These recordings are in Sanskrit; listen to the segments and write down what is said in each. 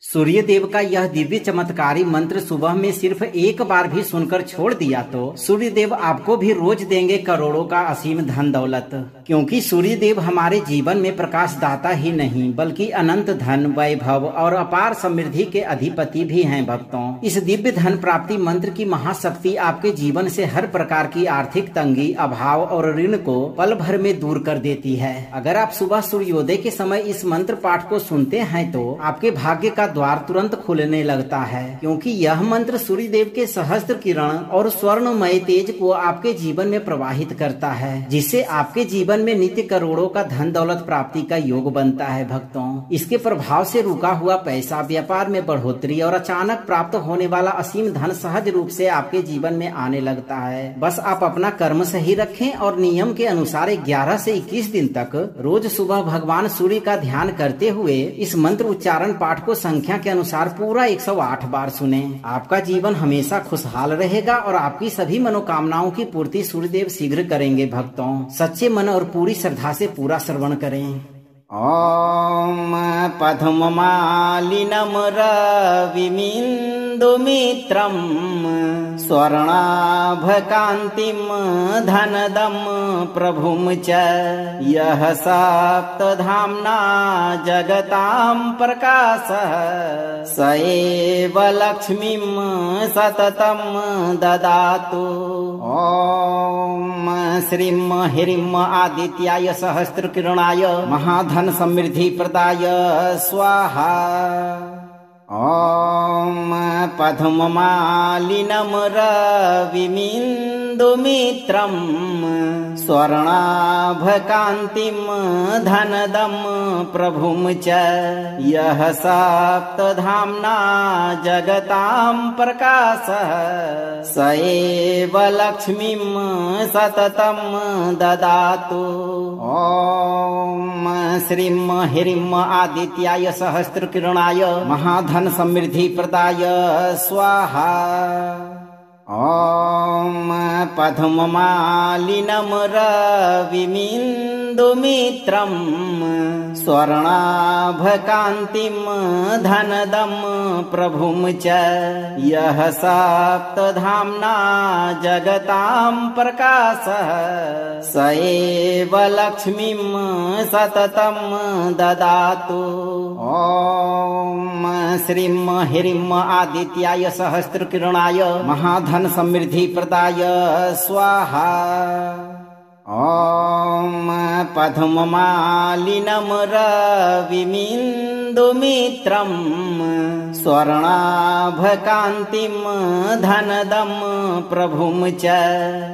सूर्यदेव का यह दिव्य चमत्कारी मंत्र सुबह में सिर्फ एक बार भी सुनकर छोड़ दिया तो सूर्यदेव आपको भी रोज देंगे करोड़ों का असीम धन दौलत। क्योंकि सूर्यदेव हमारे जीवन में प्रकाश दाता ही नहीं बल्कि अनंत धन, वैभव और अपार समृद्धि के अधिपति भी हैं। भक्तों, इस दिव्य धन प्राप्ति मंत्र की महाशक्ति आपके जीवन से हर प्रकार की आर्थिक तंगी, अभाव और ऋण को पल भर में दूर कर देती है। अगर आप सुबह सूर्योदय के समय इस मंत्र पाठ को सुनते हैं तो आपके भाग्य का द्वार तुरंत खुलने लगता है, क्योंकि यह मंत्र सूर्यदेव के सहस्त्र किरण और स्वर्णमय तेज को आपके जीवन में प्रवाहित करता है, जिससे आपके जीवन में नित्य करोड़ों का धन दौलत प्राप्ति का योग बनता है। भक्तों, इसके प्रभाव से रुका हुआ पैसा, व्यापार में बढ़ोतरी और अचानक प्राप्त होने वाला असीम धन सहज रूप से आपके जीवन में आने लगता है। बस आप अपना कर्म सही रखें और नियम के अनुसार 11 से 21 दिन तक रोज सुबह भगवान सूर्य का ध्यान करते हुए इस मंत्र उच्चारण पाठ को संख्या के अनुसार पूरा 108 बार सुने। आपका जीवन हमेशा खुशहाल रहेगा और आपकी सभी मनोकामनाओं की पूर्ति सूर्यदेव शीघ्र करेंगे। भक्तों, सच्चे मन और पूरी श्रद्धा से पूरा श्रवण करें। ॐ पद्ममालिनं रविमिन्दुमित्रं स्वर्णाभकान्तिं धनदं प्रभुं च यः सप्तधाम्ना जगतां प्रकाशः स एव लक्ष्मीं सततं ददातु। ॐ श्रीं ह्रीं आदित्याय सहस्रकिरणाय महाधन समृद्धि प्रदाय स्वाहा। ॐ पद्ममालिनं रविमिन्दुमित्रं स्वर्णाभकान्तिं धनदं प्रभुं च यः सप्तधाम्ना जगतां प्रकाशः स एव लक्ष्मीं सततं ददातु। ॐ श्रीं ह्रीं आदित्याय सहस्रकिरणाय महाधन समृद्धि प्रदाय स्वाहा। ॐ पद्ममालिनं रविमिन्दुमित्रं स्वर्णाभकान्तिं धनदं प्रभुं च यः सप्तधाम्ना जगतां प्रकाशः स एव लक्ष्मीं सततं ददातु। ॐ श्रीं ह्रीं आदित्याय सहस्रकिरणाय महाधन समृद्धि प्रदाय स्वाहा। ॐ पद्ममालिनं रविमिन्दुमित्रं स्वर्णाभकान्तिं धनदं प्रभुं च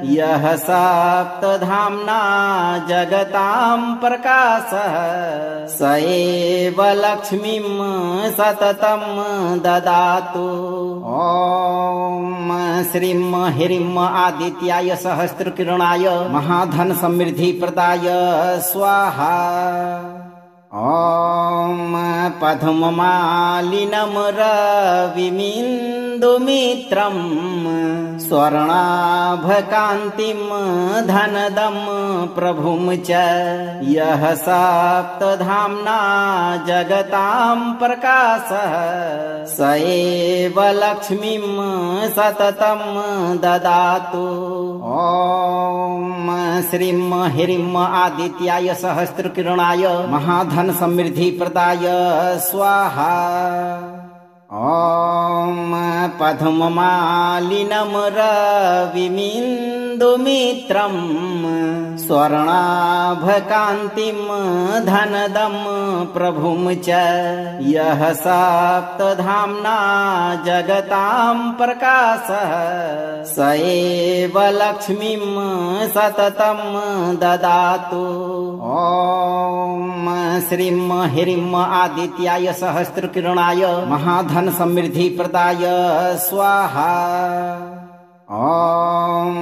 यः सप्तधाम्ना जगतां प्रकाशः स एव लक्ष्मीं सततं ददातु। ॐ श्रीं ह्रीं आदित्याय सहस्रकिरणाय महाधन समृद्धि प्रदाय स्वाहा। ॐ पद्ममालिनं रविमिन्दुमित्रं स्वर्णाभकान्तिं धनदं प्रभुं च यः सप्तधाम्ना जगतां प्रकाशः स एव लक्ष्मीं सततं ददातु। ॐ श्रीं ह्रीं आदित्याय सहस्रकिरणाय महाधन समृद्धि प्रदाय स्वाहा। ॐ पद्ममालिनं रविमिन्दुमित्रं स्वर्णाभकान्तिं धनदं प्रभुं च यः सप्तधाम्ना जगतां प्रकाशः स एव लक्ष्मीं सततं ददातु। ॐ श्रीं ह्रीं आदित्याय सहस्रकिरणाय महाधन समृद्धि प्रदाय स्वाहा। ॐ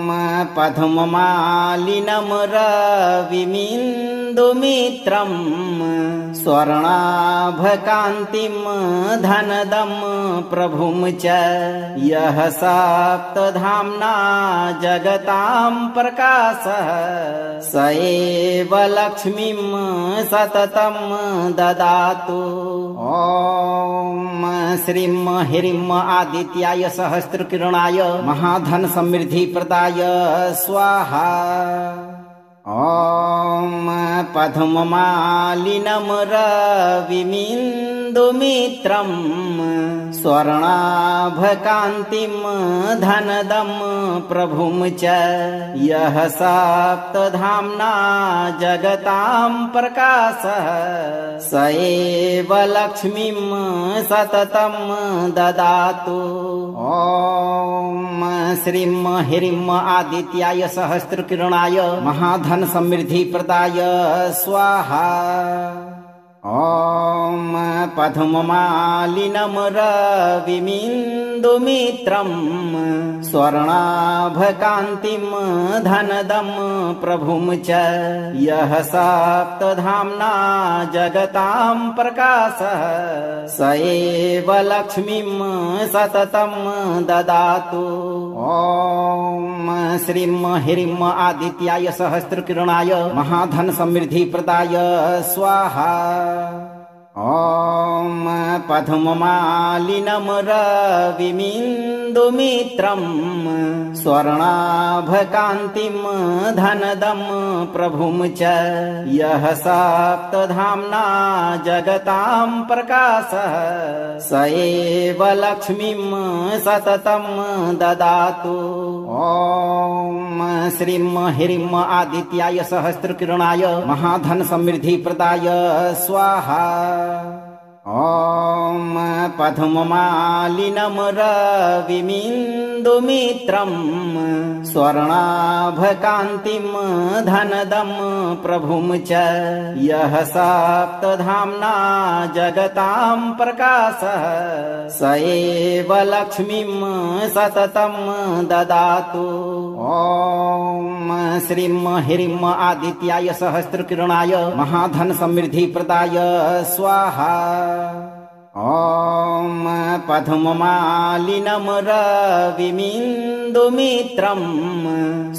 पद्ममालिनं रविमिन्दुमित्रं स्वर्णाभकान्तिं धनदं प्रभुं च यः सप्तधाम्ना जगतां प्रकाशः स एव लक्ष्मीं सततं ददातु। ॐ श्रीं ह्रीं आदित्याय सहस्रकिरणाय महाधन समृद्धि प्रदाय स्वाहा। ॐ पद्ममालिनं रविमिन्दुमित्रं स्वर्णाभकान्तिं धनदं प्रभुं च यः सप्तधाम्ना जगतां प्रकाशः स एव लक्ष्मीं सततं ददातु। ॐ श्रीं ह्रीं आदित्याय सहस्रकिरणाय महाधन समृद्धि प्रदाय स्वाहा। ॐ पद्ममालिनं रविमिन्दुमित्रं स्वर्णाभकान्तिं धनदं प्रभुं च यः सप्तधाम्ना जगतां प्रकाशः स एव लक्ष्मीं सततं ददातु। ॐ श्रीं ह्रीं आदित्याय सहस्रकिरणाय महाधन समृद्धि प्रदाय स्वाहा। ॐ पद्ममालिनं रविमिन्दुमित्रं स्वर्णाभकान्तिं धनदं प्रभुं च यः सप्तधाम्ना जगतां प्रकाशः स एव लक्ष्मीं सततं ददातु। ॐ श्रीं ह्रीं आदित्याय सहस्रकिरणाय महाधन समृद्धि प्रदाय स्वाहा। ॐ पद्ममालिनं रविमिन्दुमित्रं स्वर्णाभकान्तिं धनदं प्रभुं च यः सप्तधाम्ना जगतां प्रकाशः स एव लक्ष्मीं सततं ददातु। ॐ श्रीं ह्रीं आदित्याय सहस्रकिरणाय महाधन समृद्धि प्रदाय स्वाहा। ॐ पद्ममालिनं रविमिन्दुमित्रं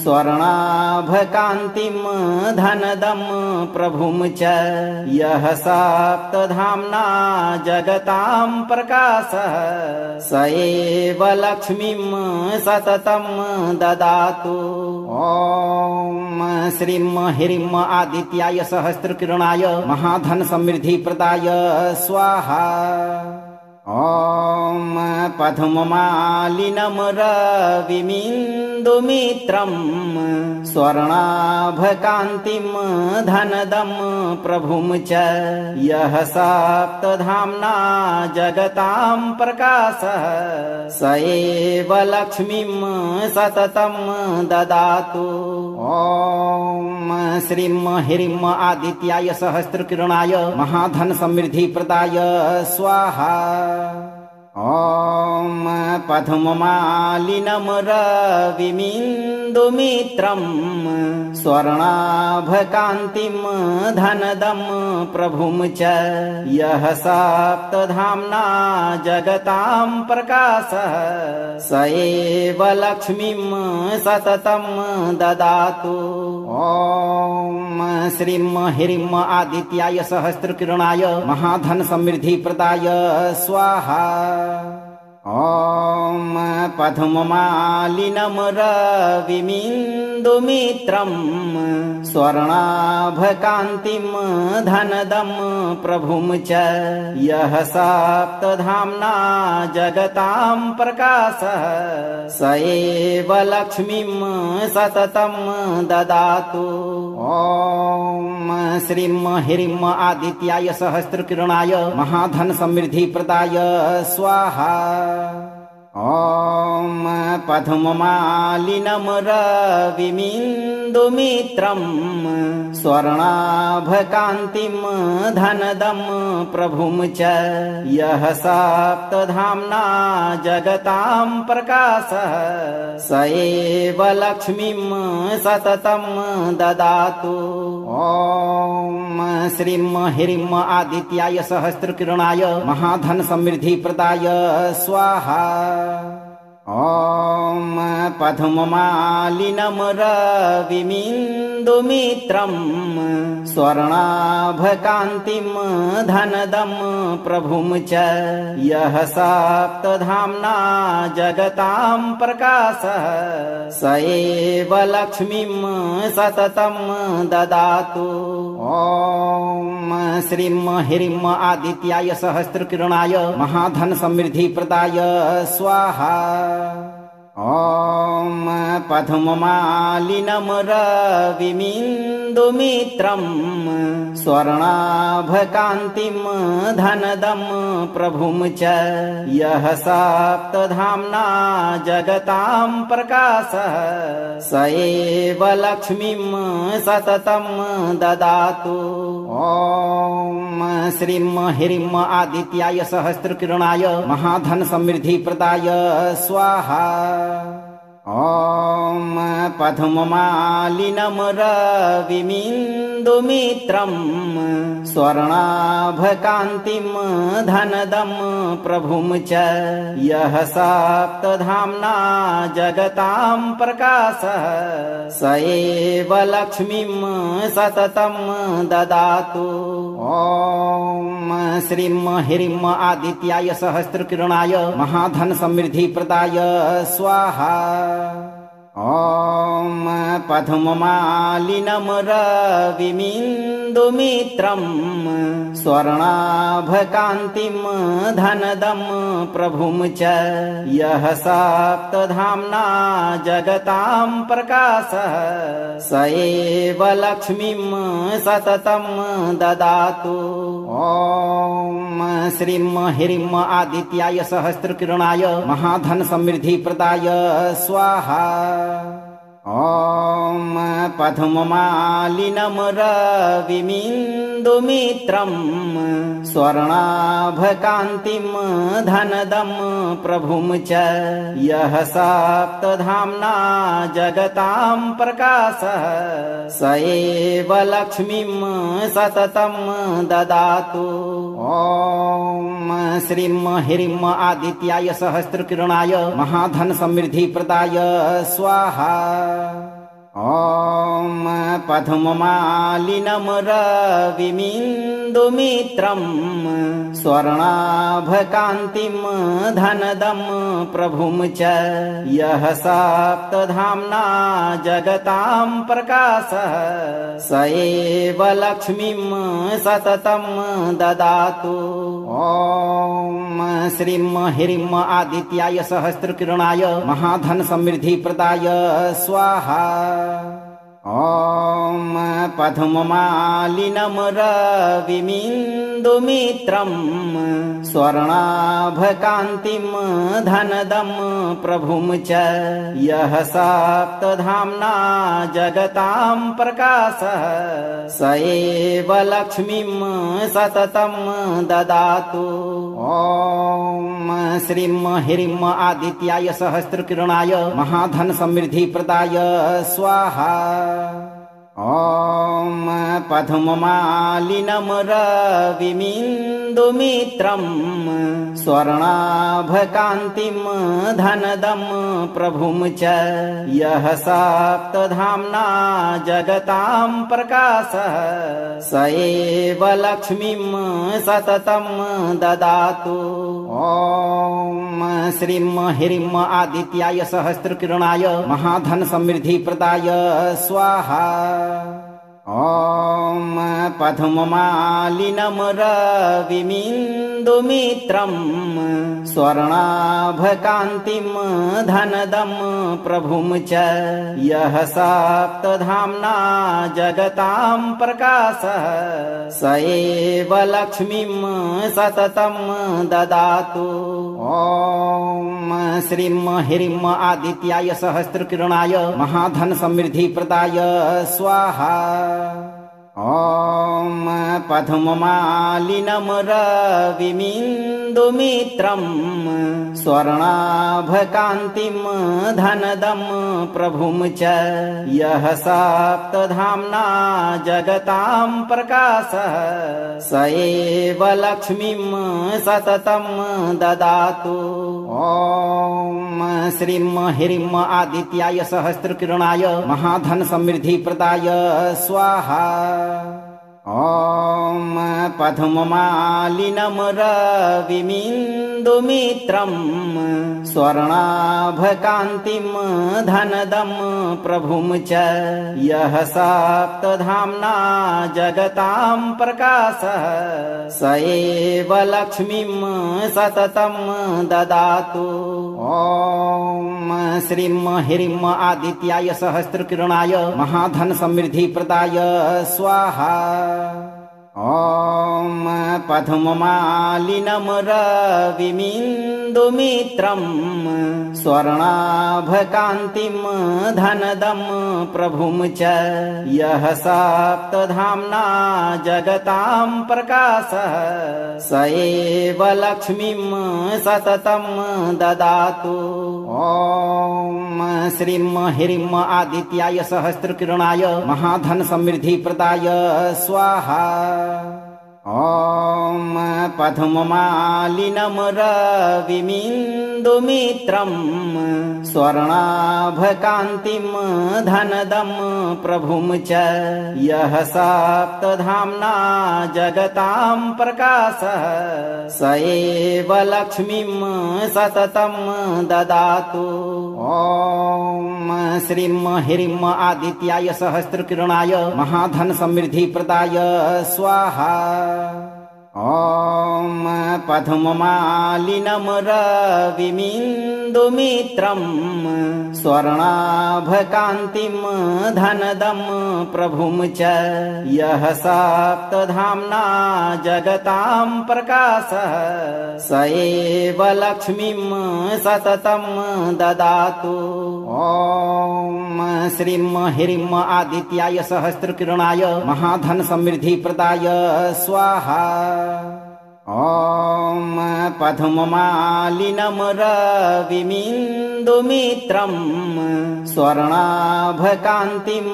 स्वर्णाभकान्तिं धनदं प्रभुं च यः सप्तधाम्ना जगतां प्रकाशः स एव लक्ष्मीं सततं ददातु। ॐ श्रीं ह्रीं आदित्याय सहस्रकिरणाय महाधन समृद्धि प्रदाय स्वाहा। ॐ पद्ममालिनं रविमिन्दुमित्रं स्वर्णाभकान्तिं धनदं प्रभुं च यः सप्तधाम्ना जगतां प्रकाशः स एव लक्ष्मीं सततं ददातु। ॐ श्रीं ह्रीं आदित्याय सहस्रकिरणाय महाधन समृद्धि प्रदाय स्वाहा। ॐ पद्ममालिनं रविमिन्दुमित्रं स्वर्णाभकान्तिं धनदं प्रभुं च यः सप्तधाम्ना जगतां प्रकाशः स एव लक्ष्मीं सततं ददातु। ॐ श्रीं ह्रीं आदित्याय सहस्रकिरणाय महाधन समृद्धि प्रदाय स्वाहा। ॐ पद्ममालिनं रविमिन्दुमित्रं स्वर्णाभकान्तिं धनदं प्रभुं च यः सप्तधाम्ना जगतां प्रकाशः स एव लक्ष्मीं सततं ददातु। ॐ श्रीं ह्रीं आदित्याय सहस्रकिरणाय महाधन समृद्धि प्रदाय स्वाहा। ॐ पद्ममालिनं रविमिन्दुमित्रं स्वर्णाभकान्तिं धनदं प्रभुं च यः सप्तधाम्ना जगतां प्रकाशः स एव लक्ष्मीं सततं ददातु। ॐ श्रीं ह्रीं आदित्याय सहस्रकिरणाय महाधन समृद्धि प्रदाय स्वाहा। ॐ पद्ममालिनं रविमिन्दुमित्रं स्वर्णाभकान्तिं धनदं प्रभुं च यः सप्तधाम्ना जगतां प्रकाशः स एव लक्ष्मीं सततं ददातु। ॐ श्रीं ह्रीं आदित्याय सहस्रकिरणाय महाधन समृद्धिप्रदाय स्वाहा। ॐ पद्ममालिनं रविमिन्दुमित्रं स्वर्णाभकान्तिं धनदं प्रभुं च यः सप्तधाम्ना जगतां प्रकाशः स एव लक्ष्मीं सततं ददातु। ॐ श्रीं ह्रीं आदित्याय सहस्रकिरणाय महाधन समृद्धिप्रदाय स्वाहा। ॐ पद्ममालिनं रविमिन्दुमित्रं स्वर्णाभकान्तिं धनदं प्रभुं च यः सप्तधाम्ना जगतां प्रकाशः स एव लक्ष्मीं सततं ददातु। ॐ श्रीं ह्रीं आदित्याय सहस्रकिरणाय महाधन समृद्धिप्रदाय स्वाहा। ॐ पद्ममालिनं रविमिन्दुमित्रं स्वर्णाभकान्तिं धनदं प्रभुं च यः सप्तधाम्ना जगतां प्रकाशः स एव लक्ष्मीं सततं ददातु। ॐ श्रीं ह्रीं आदित्याय सहस्रकिरणाय महाधन समृद्धिप्रदाय स्वाहा। ॐ पद्ममालिनं रविमिन्दुमित्रं स्वर्णाभकान्तिं धनदं प्रभुं च यः सप्तधाम्ना जगतां प्रकाशः स एव लक्ष्मीं सततं ददातु। ॐ श्रीं ह्रीं आदित्याय सहस्रकिरणाय महाधन समृद्धिप्रदाय स्वाहा। ॐ पद्ममालिनं रविमिन्दुमित्रं स्वर्णाभकान्तिं धनदं प्रभुं च यः सप्तधाम्ना जगतां प्रकाशः स एव लक्ष्मीं सततं ददातु। ॐ श्रीं ह्रीं आदित्याय सहस्रकिरणाय महाधन समृद्धिप्रदाय स्वाहा। ॐ पद्ममालिनं रविमिन्दुमित्रं स्वर्णाभकान्तिं धनदं प्रभुं च यः सप्तधाम्ना जगतां प्रकाशः स एव लक्ष्मीं सततं ददातु। ॐ श्रीं ह्रीं आदित्याय सहस्रकिरणाय महाधन समृद्धिप्रदाय स्वाहा। ॐ पद्ममालिनं रविमिन्दुमित्रं स्वर्णाभकान्तिं धनदं प्रभुं च यः सप्तधाम्ना जगतां प्रकाशः स एव लक्ष्मीं सततं ददातु। ॐ श्रीं ह्रीं आदित्याय सहस्रकिरणाय महाधन समृद्धिप्रदाय स्वाहा। ॐ पद्ममालिनं रविमिन्दुमित्रं स्वर्णाभकान्तिं धनदं प्रभुं च यः सप्तधाम्ना जगतां प्रकाशः स एव लक्ष्मीं सततं ददातु। ॐ श्रीं ह्रीं आदित्याय सहस्रकिरणाय महाधन समृद्धिप्रदाय स्वाहा। ॐ पद्ममालिनं रविमिन्दुमित्रं स्वर्णाभकान्तिं धनदं प्रभुं च यः सप्तधाम्ना जगतां प्रकाशः स एव लक्ष्मीं सततं ददातु। ॐ श्रीं ह्रीं आदित्याय सहस्रकिरणाय महाधन समृद्धि प्रदाय स्वाहा। ॐ पद्ममालिनं रविमिन्दुमित्रं स्वर्णाभकान्तिं धनदं प्रभुं च यः सप्तधाम्ना जगतां प्रकाशः स एव लक्ष्मीं सततं ददातु। ॐ श्रीं ह्रीं आदित्याय सहस्रकिरणाय महाधन समृद्धि प्रदाय स्वाहा। ॐ पद्ममालिनं रविमिन्दुमित्रं स्वर्णाभकान्तिं धनदं प्रभुं च यः सप्तधाम्ना जगतां प्रकाशः स एव लक्ष्मीं सततं ददातु। ॐ श्रीं ह्रीं आदित्याय सहस्रकिरणाय महाधन समृद्धि प्रदाय स्वाहा। ॐ पद्ममालिनं रविमिन्दुमित्रं स्वर्णाभकान्तिं धनदं प्रभुं च यः सप्तधाम्ना जगतां प्रकाशः स एव लक्ष्मीं सततं ददातु। ॐ श्रीं ह्रीं आदित्याय सहस्रकिरणाय महाधन समृद्धि प्रदाय स्वाहा। ॐ पद्ममालिनं रविमिन्दुमित्रं स्वर्णाभकान्तिं धनदं प्रभुं च यः सप्तधाम्ना जगतां प्रकाशः स एव लक्ष्मीं सततं ददातु। ॐ श्रीं ह्रीं आदित्याय सहस्रकिरणाय महाधन समृद्धि प्रदाय स्वाहा। ॐ पद्ममालिनं रविमिन्दुमित्रं स्वर्णाभकान्तिं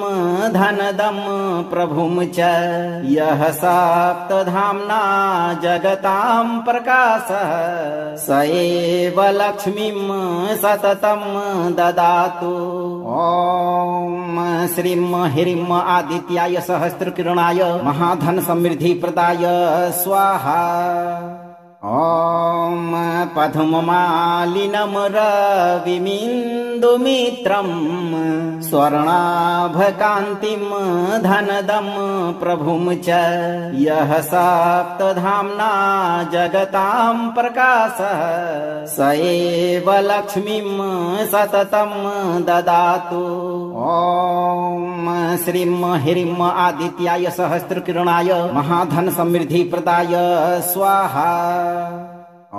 धनदं प्रभुं च यः सप्तधाम्ना जगतां प्रकाशः स एव लक्ष्मीं सततं ददातु। ॐ श्रीं ह्रीं आदित्याय सहस्रकिरणाय महाधन समृद्धि प्रदाय स्वाहा। ॐ पद्ममालिनं रविमिन्दुमित्रं स्वर्णाभकान्तिं धनदं प्रभुं च यः सप्तधाम्ना जगतां प्रकाशः स एव लक्ष्मीं सततं ददातु। ॐ श्रीं ह्रीं आदित्याय सहस्रकिरणाय महाधन समृद्धि प्रदाय स्वाहा। ॐ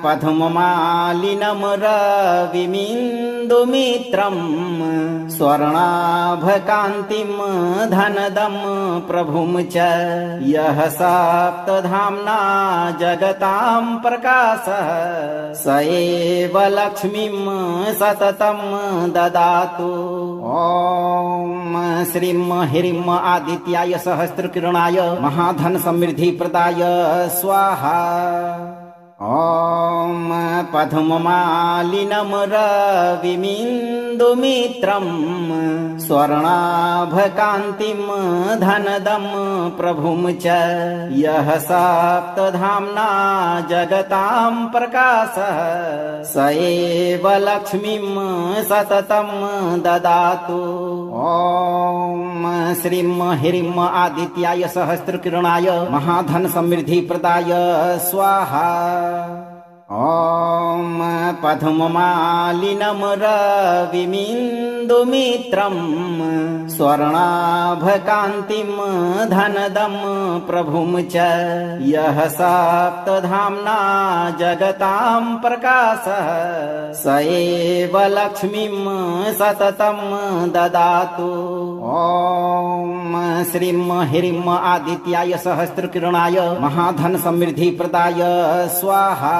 पद्ममालिनं रविमिन्दुमित्रं स्वर्णाभकान्तिं धनदं प्रभुं च यः सप्तधाम्ना जगतां प्रकाशः स एव लक्ष्मीं सततं ददातु। ॐ श्रीं ह्रीं आदित्याय सहस्रकिरणाय महाधन समृद्धि प्रदाय स्वाहा। ॐ पद्ममालिनं रविमिन्दुमित्रं स्वर्णाभकान्तिं धनदं प्रभुं च यः सप्तधाम्ना जगतां प्रकाशः स एव लक्ष्मीं सततं ददातु। ॐ श्रीं ह्रीं आदित्याय सहस्रकिरणाय महाधन समृद्धि प्रदाय स्वाहा। ॐ पद्ममालिनं रविमिन्दुमित्रं मित्रम् स्वर्णाभकान्तिम् धनदम् प्रभुम् च यः सप्तधाम्ना जगताम् प्रकाशः स एव लक्ष्मीम् सततम् ददातु। ॐ श्रीं ह्रीं आदित्याय सहस्रकिरणाय महाधन समृद्धि प्रदाय स्वाहा।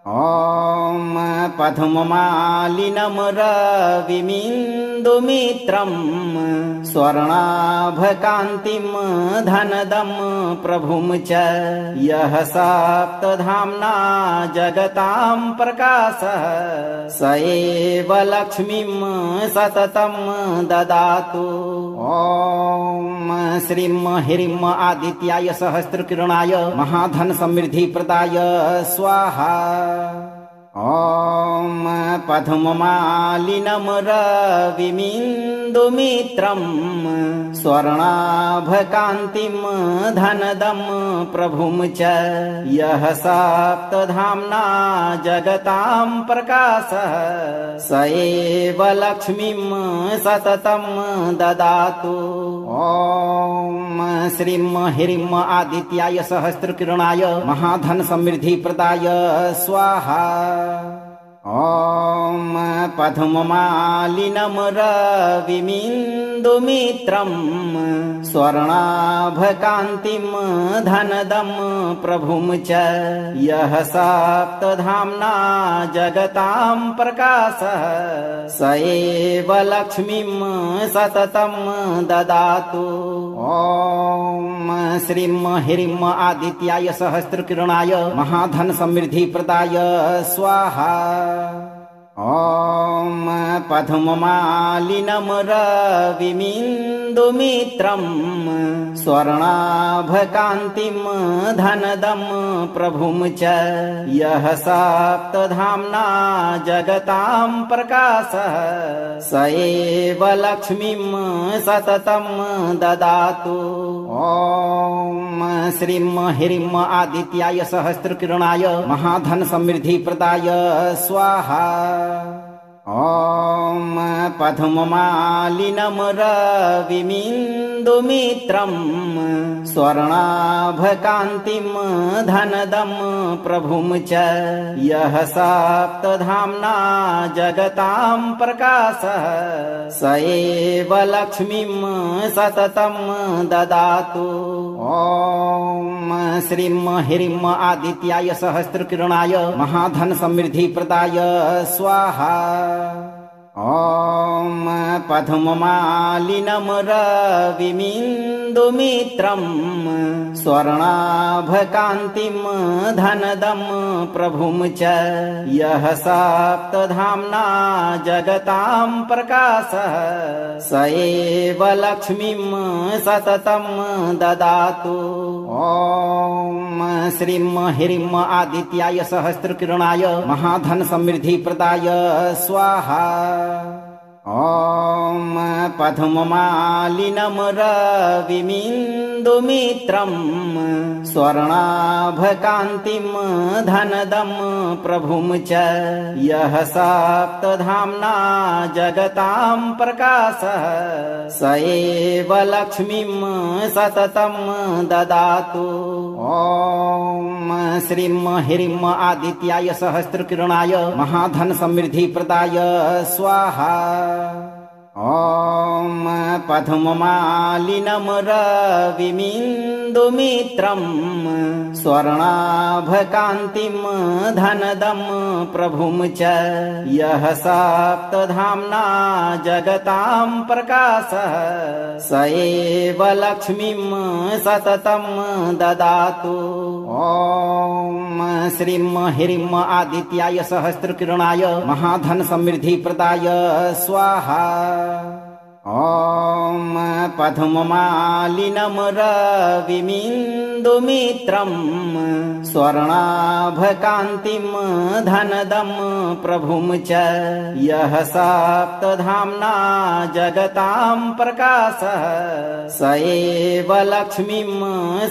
ॐ पद्ममालिनं रविमिन्दुमित्रं स्वर्णाभकान्तिं धनदं प्रभुं च यः सप्तधाम्ना जगतां प्रकाशः स एव लक्ष्मीं सततं ददातु। ॐ श्रीं ह्रीं आदित्याय सहस्रकिरणाय महाधन समृद्धि प्रदाय स्वाहा। ॐ पद्ममालिनं रविमिन्दुमित्रं स्वर्णाभकान्तिं धनदं प्रभुं च यः सप्तधाम्ना जगतां प्रकाशः स एव लक्ष्मीं सततं ददातु। ॐ श्रीं ह्रीं आदित्याय सहस्रकिरणाय महाधन समृद्धि प्रदाय स्वाहा। ॐ पद्ममालिनं रविमिन्दुमित्रं स्वर्णाभकान्तिं धनदं प्रभुं च यः सप्तधाम्ना जगतां प्रकाशः स एव लक्ष्मीं सततं ददातु। ॐ श्रीं ह्रीं आदित्याय सहस्रकिरणाय महाधन समृद्धि प्रदाय स्वाहा। ॐ पद्ममालिनं रविमिन्दुमित्रं स्वर्णाभकान्तिं धनदं प्रभुं च यः सप्तधाम्ना जगतां प्रकाशः स एव लक्ष्मीं सततं ददातु। ॐ श्रीं ह्रीं आदित्याय सहस्रकिरणाय महाधन समृद्धि प्रदाय स्वाहा। ॐ पद्ममालिनं रविमिन्दुमित्रं स्वर्णाभकान्तिं धनदं प्रभुं च यः सप्तधाम्ना जगतां प्रकाशः स एव लक्ष्मीं सततं ददातु। ॐ श्रीं ह्रीं आदित्याय सहस्रकिरणाय महाधन समृद्धि प्रदाय स्वाहा। ॐ पद्ममालिनं रविमिन्दुमित्रं स्वर्णाभकान्तिं धनदं प्रभुं च यः सप्तधाम्ना जगतां प्रकाशः स एव लक्ष्मीं सततं ददातु। ॐ श्रीं ह्रीं आदित्याय सहस्रकिरणाय महाधन समृद्धि प्रदाय स्वाहा। ॐ पद्ममालिनं रविमिन्दुमित्रं स्वर्णाभकान्तिं धनदं प्रभुं च यः सप्तधाम्ना जगतां प्रकाशः स एव लक्ष्मीं सततं ददातु। ॐ श्रीं ह्रीं आदित्याय सहस्रकिरणाय महाधन समृद्धि प्रदाय स्वाहा। ॐ पद्ममालिनं रविमिन्दुमित्रं स्वर्णाभकान्तिं धनदं प्रभुं च यः सप्तधाम्ना जगतां प्रकाशः स एव लक्ष्मीं सततं ददातु। ॐ श्रीं ह्रीं आदित्याय सहस्रकिरणाय महाधन समृद्धि प्रदाय स्वाहा। ॐ पद्ममालिनं रविमिन्दुमित्रं मित्रम् स्वर्णाभकान्तिम् धनदम् प्रभुम् च यः सप्तधाम्ना जगताम् प्रकाशः स एव लक्ष्मीम्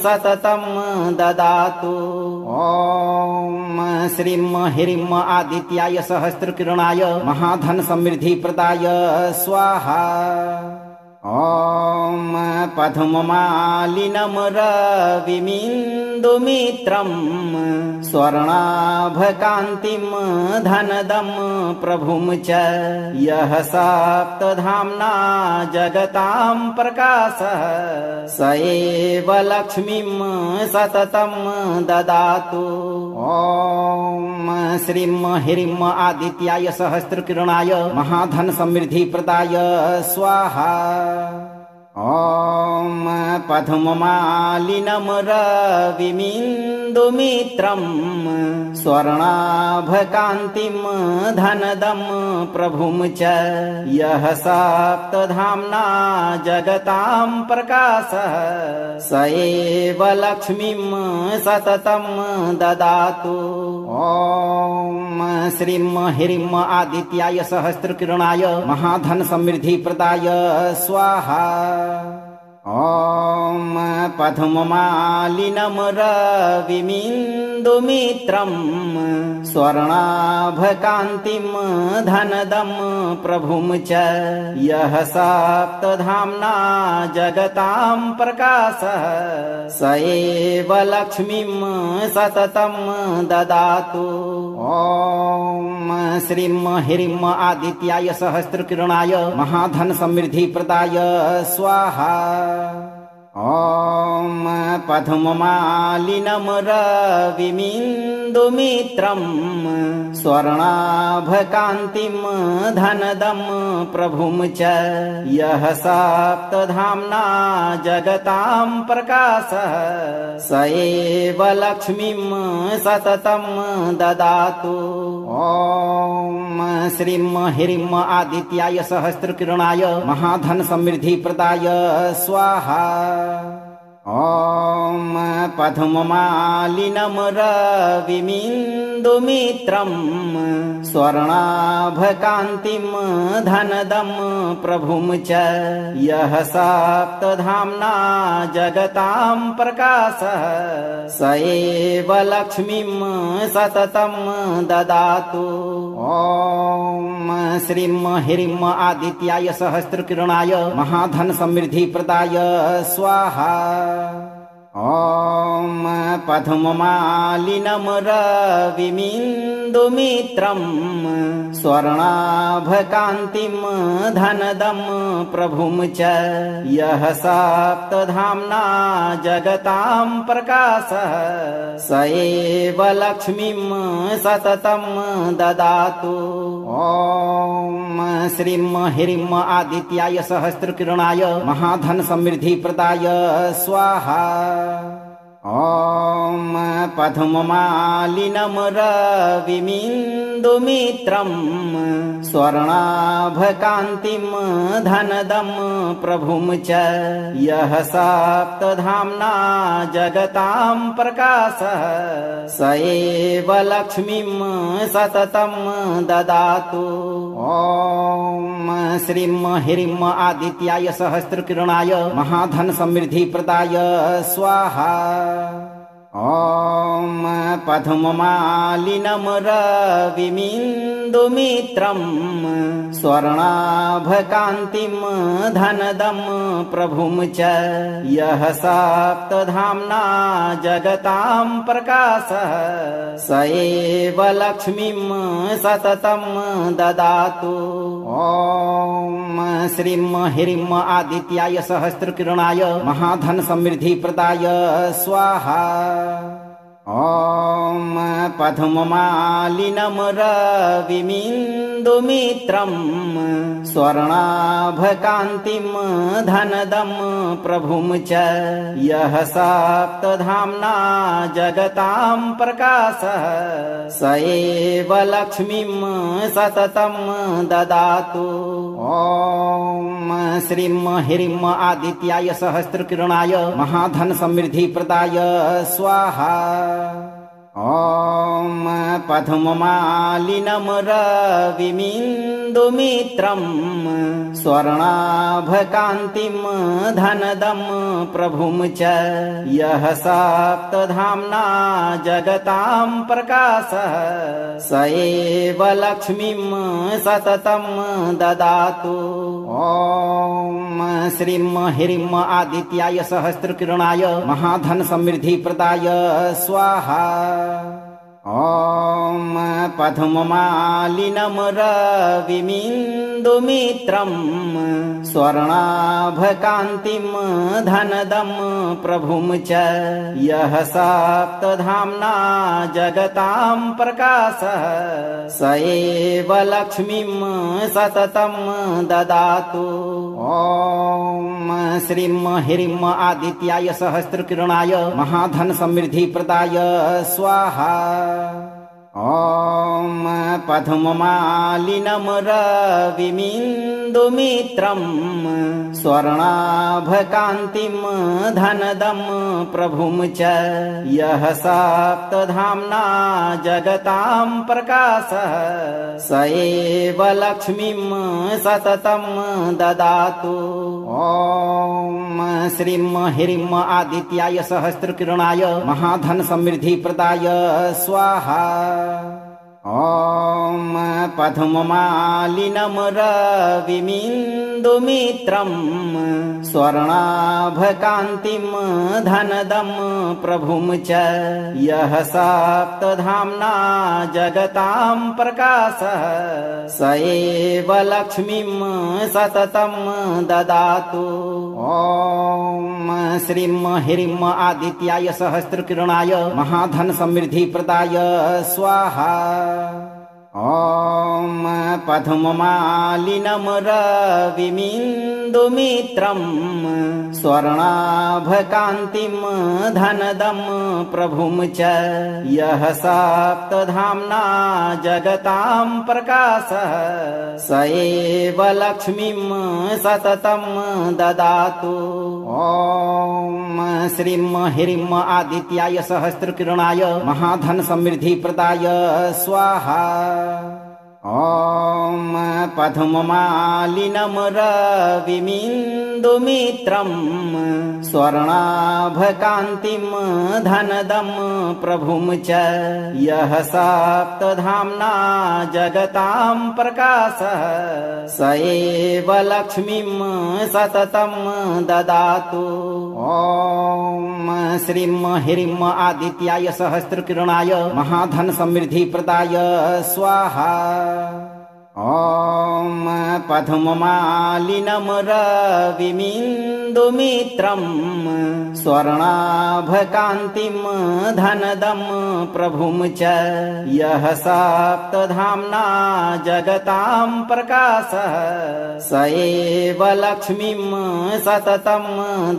सततम् ददातु। ॐ श्रीं ह्रीं आदित्याय सहस्रकिरणाय महाधन समृद्धि प्रदाय स्वाहा। ॐ पद्ममालिनं रविमिन्दुमित्रं स्वर्णाभकान्तिं धनदं प्रभुं च यः सप्तधाम्ना जगतां प्रकाशः स एव लक्ष्मीं सततं ददातु। ॐ श्रीं ह्रीं आदित्याय सहस्रकिरणाय महाधन समृद्धि प्रदाय स्वाहा। ॐ पद्ममालिनं रविमिन्दुमित्रं स्वर्णाभकान्तिं धनदं प्रभुं च यः सप्तधाम्ना जगतां प्रकाशः स एव लक्ष्मीं सततं ददातु। ॐ श्रीं ह्रीं आदित्याय सहस्रकिरणाय महाधन समृद्धि प्रदाय स्वाहा। ॐ पद्ममालिनं रविमिन्दुमित्रं स्वर्णाभकान्तिं धनदं प्रभुं च यः सप्तधाम्ना जगतां प्रकाशः स एव लक्ष्मीं सततं ददातु। ॐ श्रीं ह्रीं आदित्याय सहस्रकिरणाय महाधन समृद्धि प्रदाय स्वाहा। ॐ पद्ममालिनं रविमिन्दुमित्रं स्वर्णाभकान्तिं धनदं प्रभुं च यः सप्तधाम्ना जगतां प्रकाशः स एव लक्ष्मीं सततं ददातु। ॐ श्रीं ह्रीं आदित्याय सहस्रकिरणाय महाधन समृद्धि प्रदाय स्वाहा। ॐ पद्ममालिनं रविमिन्दुमित्रं स्वर्णाभकान्तिं धनदं प्रभुं च यः सप्तधाम्ना जगतां प्रकाशः स एव लक्ष्मीं सततं ददातु। ॐ श्रीं ह्रीं आदित्याय सहस्रकिरणाय महाधन समृद्धि प्रदाय स्वाहा। ॐ पद्ममालिनं रविमिन्दुमित्रं स्वर्णाभकान्तिं धनदं प्रभुं च यः सप्तधाम्ना जगतां प्रकाशः स एव लक्ष्मीं सततं ददातु। ॐ श्रीं ह्रीं आदित्याय सहस्रकिरणाय महाधन समृद्धि प्रदाय स्वाहा। ॐ पद्ममालिनं रविमिन्दुमित्रं स्वर्णाभकान्तिं धनदं प्रभुं च यः सप्तधाम्ना जगतां प्रकाशः स एव लक्ष्मीं सततं ददातु। ॐ श्रीं ह्रीं आदित्याय सहस्रकिरणाय महाधन समृद्धि प्रदाय स्वाहा। ॐ पद्ममालिनं रविमिन्दुमित्रं स्वर्णाभकान्तिं धनदं प्रभुं च यः सप्तधाम्ना जगतां प्रकाशः स एव लक्ष्मीं सततं ददातु। ॐ श्रीं ह्रीं आदित्याय सहस्रकिरणाय महाधन समृद्धि प्रदाय स्वाहा। ॐ पद्ममालिनं रविमिन्दुमित्रं स्वर्णाभकान्तिं धनदं प्रभुं च यः सप्तधाम्ना जगतां प्रकाशः स एव लक्ष्मीं सततं ददातु। ॐ श्रीं ह्रीं आदित्याय सहस्रकिरणाय महाधन समृद्धिप्रदाय स्वाहा। ॐ पद्ममालिनं रविमिन्दुमित्रं स्वर्णाभकान्तिं धनदं प्रभुं च यः सप्तधाम्ना जगतां प्रकाशः स एव लक्ष्मीं सततं ददातु। ॐ श्रीं ह्रीं आदित्याय सहस्रकिरणाय महाधन समृद्धिप्रदाय स्वाहा। ॐ पद्ममालिनं रविमिन्दुमित्रं स्वर्णाभकान्तिं धनदं प्रभुं च यः सप्तधाम्ना जगतां प्रकाशः स एव लक्ष्मीं सततं ददातु। ॐ श्रीं ह्रीं आदित्याय सहस्रकिरणाय महाधन समृद्धिप्रदाय स्वाहा। ॐ पद्ममालिनं रविमिन्दुमित्रं स्वर्णाभकान्तिं धनदं प्रभुं च यः सप्तधाम्ना जगतां प्रकाशः स एव लक्ष्मीं सततं ददातु। ॐ श्रीं ह्रीं आदित्याय सहस्रकिरणाय महाधन समृद्धिप्रदाय स्वाहा। ॐ पद्ममालिनं रविमिन्दुमित्रं स्वर्णाभकान्तिं धनदं प्रभुं च यः सप्तधाम्ना जगतां प्रकाशः स एव लक्ष्मीं सततं ददातु। ॐ श्रीं ह्रीं आदित्याय सहस्रकिरणाय महाधन समृद्धिप्रदाय स्वाहा। ॐ पद्ममालिनं रविमिन्दुमित्रं स्वर्णाभकान्तिं धनदं प्रभुं च यः सप्तधाम्ना जगतां प्रकाशः स एव लक्ष्मीं सततं ददातु। ॐ श्रीं ह्रीं आदित्याय सहस्रकिरणाय महाधन समृद्धिप्रदाय स्वाहा। ॐ पद्ममालिनं रविमिन्दुमित्रं स्वर्णाभकान्तिं धनदं प्रभुं च यः सप्तधाम्ना जगतां प्रकाशः स एव लक्ष्मीं सततं ददातु। ॐ श्रीं ह्रीं आदित्याय सहस्रकिरणाय महाधन समृद्धिप्रदाय स्वाहा। ॐ पद्ममालिनं रविमिन्दुमित्रं स्वर्णाभकान्तिं धनदं प्रभुं च यः सप्तधाम्ना जगतां प्रकाशः स एव लक्ष्मीं सततं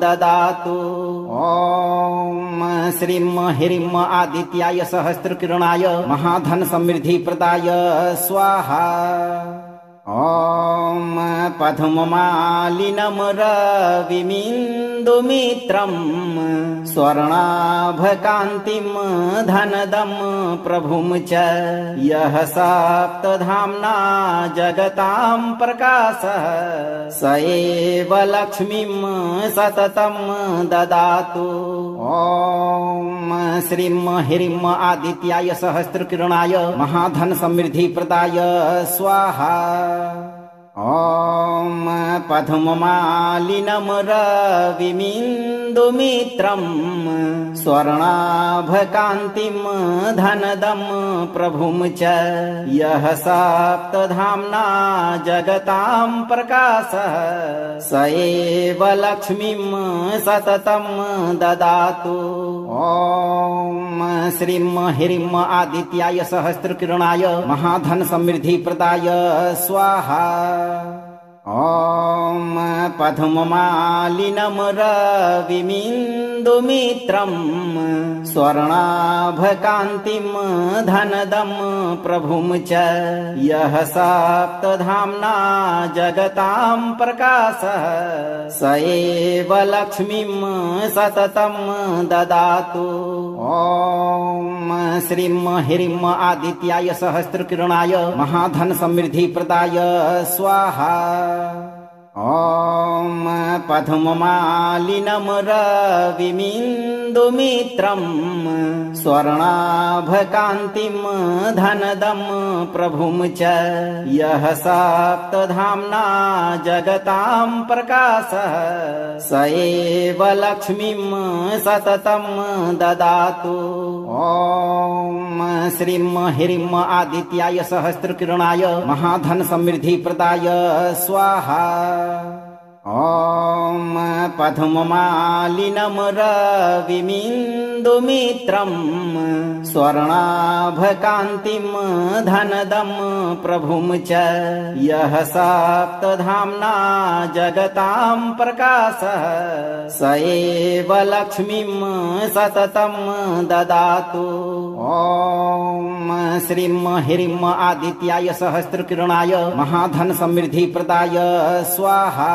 ददातु। ॐ श्रीं ह्रीं आदित्याय सहस्रकिरणाय महाधन समृद्धिप्रदाय स्वाहा। ॐ पद्ममालिनं रविमिन्दुमित्रं स्वर्णाभकान्तिं धनदं प्रभुं च यः सप्तधाम्ना जगतां प्रकाशः स एव लक्ष्मीं सततं ददातु। ॐ श्रीं ह्रीं आदित्याय सहस्रकिरणाय महाधन समृद्धिप्रदाय स्वाहा। ॐ पद्ममालिनं रविमिन्दुमित्रं स्वर्णाभकान्तिं धनदं प्रभुं च यः सप्तधाम्ना जगतां प्रकाशः स एव लक्ष्मीं सततं ददातु। ॐ श्रीं ह्रीं आदित्याय सहस्रकिरणाय महाधन समृद्धि प्रदाय स्वाहा। ॐ पद्ममालिनं रविमिन्दुमित्रं स्वर्णाभकान्तिं धनदं प्रभुं च यः सप्तधाम्ना जगतां प्रकाशः स एव लक्ष्मीं सततं ददातु। ॐ श्रीं ह्रीं आदित्याय सहस्रकिरणाय महाधन समृद्धि प्रदाय स्वाहा। ॐ पद्ममालिनं रविमिन्दुमित्रं स्वर्णाभकान्तिं धनदं प्रभुं च यः सप्तधाम्ना जगतां प्रकाशः स एव लक्ष्मीं सततं ददातु। ॐ श्रीं ह्रीं आदित्याय सहस्रकिरणाय महाधन समृद्धि प्रदाय स्वाहा। ॐ पद्ममालिनं रविमिन्दुमित्रं स्वर्णाभकान्तिं धनदं प्रभुं च यः सप्तधाम्ना जगतां प्रकाशः स एव लक्ष्मीं सततं ददातु। ॐ श्रीं ह्रीं आदित्याय सहस्रकिरणाय महाधन समृद्धि प्रदाय स्वाहा।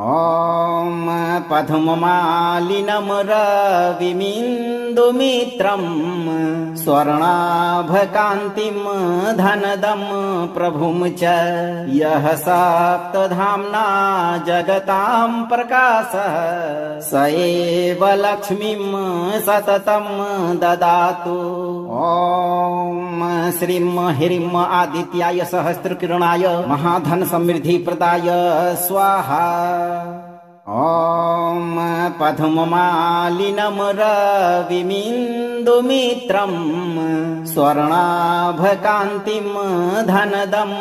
ॐ पद्ममालिनं रविमिन्दुमित्रं स्वर्णाभकान्तिं धनदं प्रभुं च यः सप्तधाम्ना जगतां प्रकाशः स एव लक्ष्मीं सततं ददातु। ॐ श्रीं ह्रीं आदित्याय सहस्रकिरणाय महाधन समृद्धि प्रदाय स्वाहा। ॐ पद्ममालिनं रविमिन्दुमित्रं स्वर्णाभकान्तिं धनदं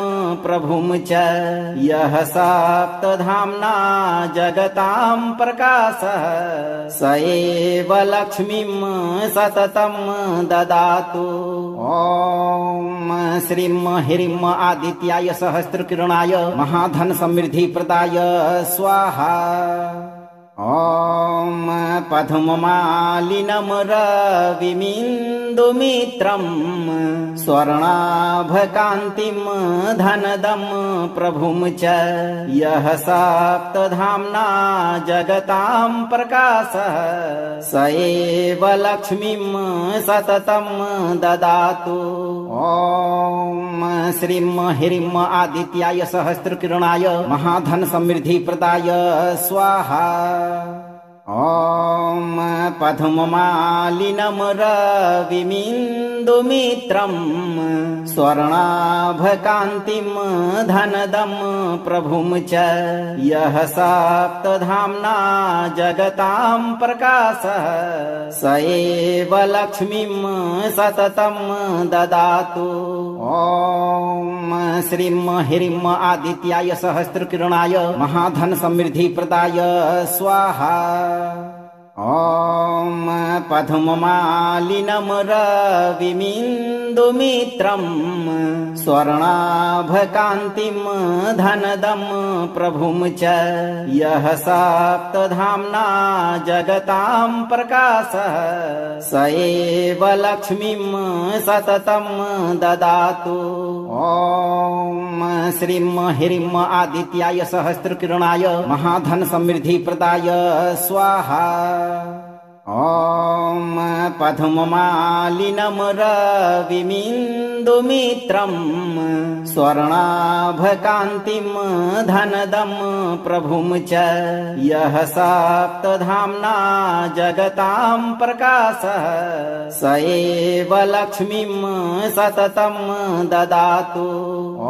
प्रभुं च यः सप्तधाम्ना जगतां प्रकाशः स एव लक्ष्मीं सततं ददातु। ॐ श्रीं ह्रीं आदित्याय सहस्रकिरणाय महाधन समृद्धि प्रदाय स्वाहा। ॐ पद्ममालिनं रविमिन्दुमित्रं स्वर्णाभकान्तिं धनदं प्रभुं च यः सप्तधाम्ना जगतां प्रकाशः स एव लक्ष्मीं सततं ददातु। ॐ श्रीं ह्रीं आदित्याय सहस्रकिरणाय महाधन समृद्धि प्रदाय स्वाहा। ॐ पद्ममालिनं रविमिन्दुमित्रं स्वर्णाभकान्तिं धनदं प्रभुं च यः सप्तधाम्ना जगतां प्रकाशः स एव लक्ष्मीं सततं ददातु। ॐ श्रीं ह्रीं आदित्याय सहस्रकिरणाय महाधन समृद्धि प्रदाय स्वाहा। ॐ पद्ममालिनं रविमिन्दुमित्रं स्वर्णाभकान्तिं धनदं प्रभुं च यः सप्तधाम्ना जगतां प्रकाशः स एव लक्ष्मीं सततं ददातु। ॐ श्रीं ह्रीं आदित्याय सहस्रकिरणाय महाधन समृद्धि प्रदाय स्वाहा। ॐ पद्ममालिनं रविमिन्दुमित्रं स्वर्णाभकान्तिं धनदं प्रभुं च यः सप्तधाम्ना जगतां प्रकाशः स एव लक्ष्मीं सततं ददातु।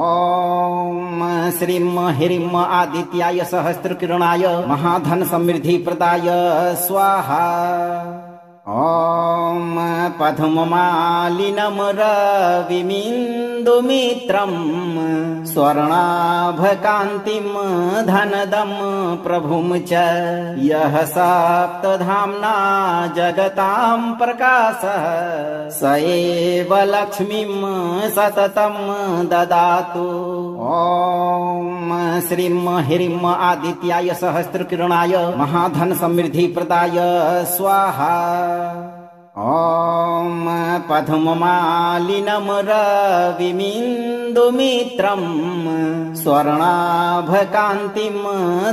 ॐ श्रीं ह्रीं आदित्याय सहस्रकिरणाय महाधन समृद्धि प्रदाय स्वाहा। ॐ पद्ममालिनं रविमिन्दुमित्रं स्वर्णाभकान्तिं धनदं प्रभुं च यः सप्तधाम्ना जगतां प्रकाशः स एव लक्ष्मीं सततं ददातु। ॐ श्रीं ह्रीं आदित्याय सहस्रकिरणाय महाधन समृद्धि प्रदाय स्वाहा। ॐ पद्ममालिनं रविमिन्दुमित्रं स्वर्णाभकान्तिं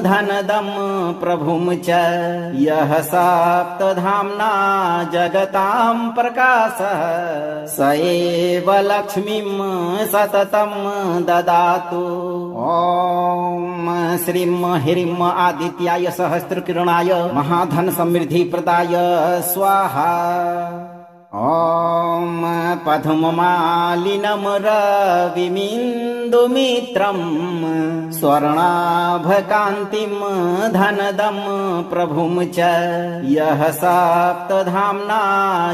धनदं प्रभुं च यः सप्तधाम्ना जगतां प्रकाशः स एव लक्ष्मीं सततं ददातु। ॐ श्रीं ह्रीं आदित्याय सहस्रकिरणाय महाधन समृद्धि प्रदाय स्वाहा। ॐ पद्ममालिनं रविमिन्दुमित्रं स्वर्णाभकान्तिं धनदं प्रभुं च यः सप्तधाम्ना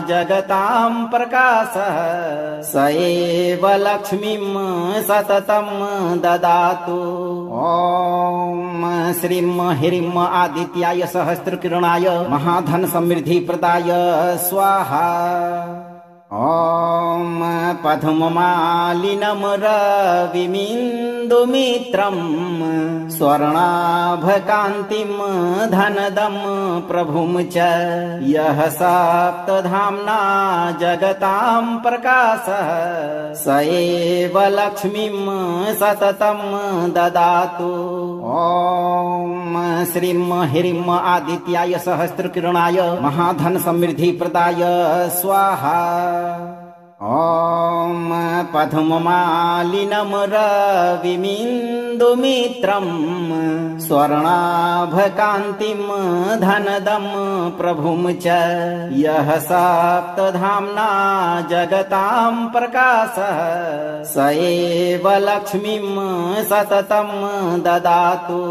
जगतां प्रकाशः स एव लक्ष्मीं सततं ददातु। ॐ श्रीं ह्रीं आदित्याय सहस्रकिरणाय महाधन समृद्धि प्रदाय स्वाहा। ॐ पद्ममालिनं रविमिन्दुमित्रं स्वर्णाभकान्तिं धनदं प्रभुं च यः सप्तधाम्ना जगतां प्रकाशः स एव लक्ष्मीं सततं ददातु। ॐ श्रीं ह्रीं आदित्याय सहस्रकिरणाय महाधन समृद्धि प्रदाय स्वाहा। ॐ पद्ममालिनं रविमिन्दुमित्रं स्वर्णाभकान्तिं धनदं प्रभुं च यः सप्तधाम्ना जगतां प्रकाशः स एव लक्ष्मीं सततं ददातु।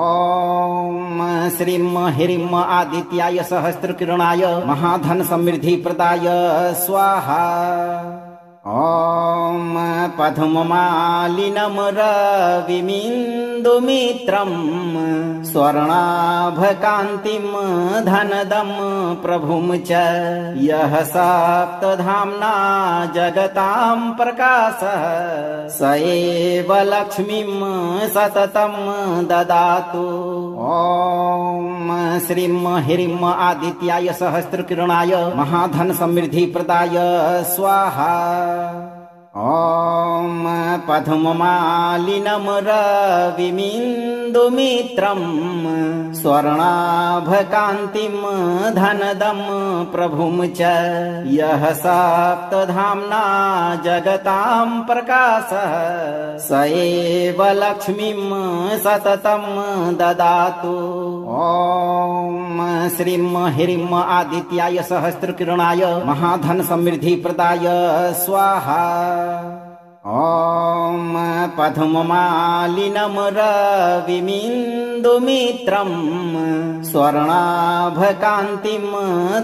ॐ श्रीं ह्रीं आदित्याय सहस्रकिरणाय महाधन समृद्धि प्रदाय स्वाहा। ॐ पद्ममालिनं रविमिन्दुमित्रं स्वर्णाभकान्तिं धनदं प्रभुं च यः सप्तधाम्ना जगतां प्रकाशः स एव लक्ष्मीं सततं ददातु। ॐ श्रीं ह्रीं आदित्याय सहस्रकिरणाय महाधन समृद्धि प्रदाय स्वाहा। ॐ पद्ममालिनं रविमिन्दुमित्रं स्वर्णाभकान्तिं धनदं प्रभुं च यः सप्तधाम्ना जगतां प्रकाशः स एव लक्ष्मीं सततं ददातु। ॐ श्रीं ह्रीं आदित्याय सहस्रकिरणाय महाधन समृद्धि प्रदाय स्वाहा। ॐ पद्ममालिनं रविमिन्दुमित्रं स्वर्णाभकान्तिं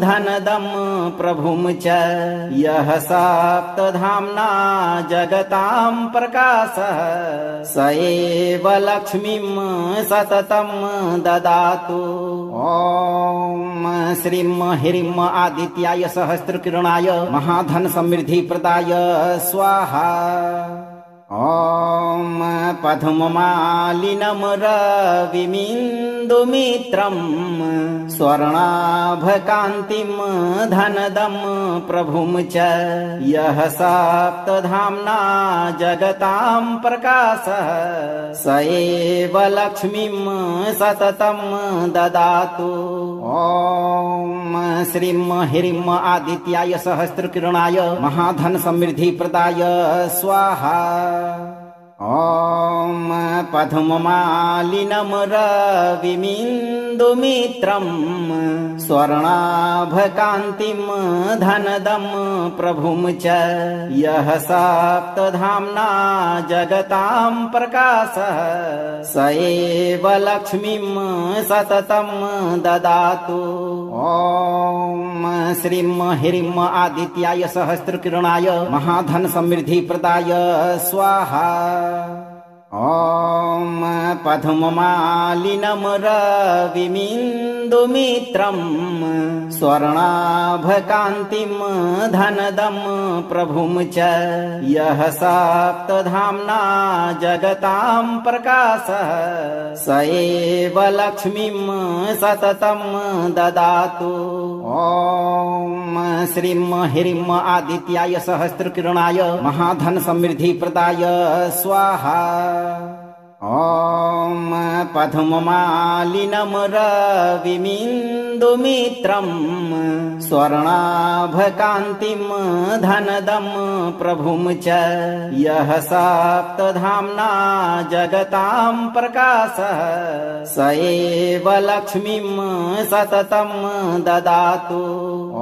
धनदं प्रभुं च यः सप्तधाम्ना जगतां प्रकाशः स एव लक्ष्मीं सततं ददातु। ॐ श्रीं ह्रीं आदित्याय सहस्रकिरणाय महाधन समृद्धि प्रदाय स्वाहा। ॐ पद्ममालिनं रविमिन्दुमित्रं स्वर्णाभकान्तिं धनदं प्रभुं च यः सप्तधाम्ना जगतां प्रकाशः स एव लक्ष्मीं सततं ददातु। ॐ श्रीं ह्रीं आदित्याय सहस्रकिरणाय महाधन समृद्धि प्रदाय स्वाहा। ॐ पद्ममालिनं रविमिन्दुमित्रं स्वर्णाभकान्तिं धनदं प्रभुं च यः सप्तधाम्ना जगतां प्रकाशः स एव लक्ष्मीं सततं ददातु। ॐ श्रीं ह्रीं आदित्याय सहस्रकिरणाय महाधन समृद्धि प्रदाय स्वाहा। ॐ पद्ममालिनं रविमिन्दुमित्रं स्वर्णाभकान्तिं धनदं प्रभुं च यः सप्तधाम्ना जगतां प्रकाशः स एव लक्ष्मीं सततं ददातु। ॐ श्रीं ह्रीं आदित्याय सहस्रकिरणाय महाधन समृद्धि प्रदाय स्वाहा। ॐ पद्ममालिनं रविमिन्दुमित्रं स्वर्णाभकान्तिं धनदं प्रभुं च यः सप्तधाम्ना जगतां प्रकाशः स एव लक्ष्मीं सततं ददातु।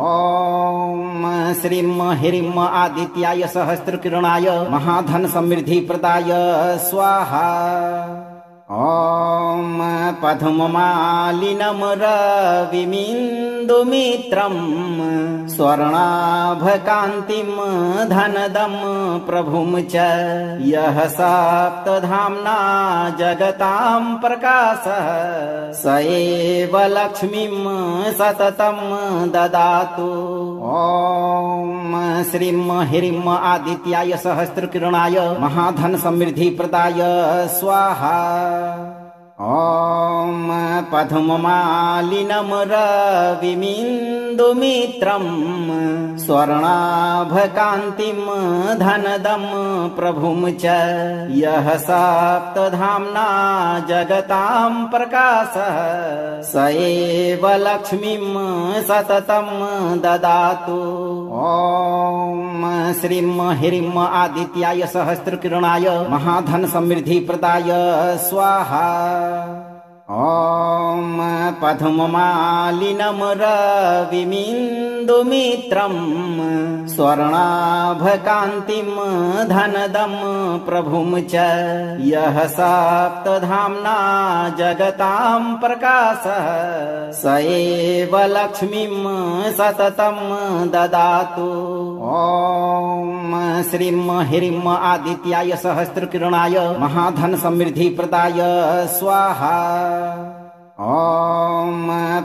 ॐ श्रीं ह्रीं आदित्याय सहस्रकिरणाय महाधन समृद्धि प्रदाय स्वाहा। ॐ पद्ममालिनं रविमिन्दुमित्रं स्वर्णाभकान्तिं धनदं प्रभुं च यः सप्तधाम्ना जगतां प्रकाशः स एव लक्ष्मीं सततं ददातु। ॐ श्रीं ह्रीं आदित्याय सहस्रकिरणाय महाधन समृद्धि प्रदाय स्वाहा। ॐ पद्ममालिनं रविमिन्दुमित्रं स्वर्णाभकान्तिं धनदं प्रभुं च यः सप्तधाम्ना जगतां प्रकाशः स एव लक्ष्मीं सततं ददातु। ॐ श्रीं ह्रीं आदित्याय सहस्रकिरणाय महाधन समृद्धि प्रदाय स्वाहा। ॐ पद्ममालिनं रविमिन्दुमित्रं स्वर्णाभकान्तिं धनदं प्रभुं च यः सप्तधाम्ना जगतां प्रकाशः स एव लक्ष्मीं सततं ददातु। ॐ श्रीं ह्रीं आदित्याय सहस्रकिरणाय महाधन समृद्धि प्रदाय स्वाहा। ॐ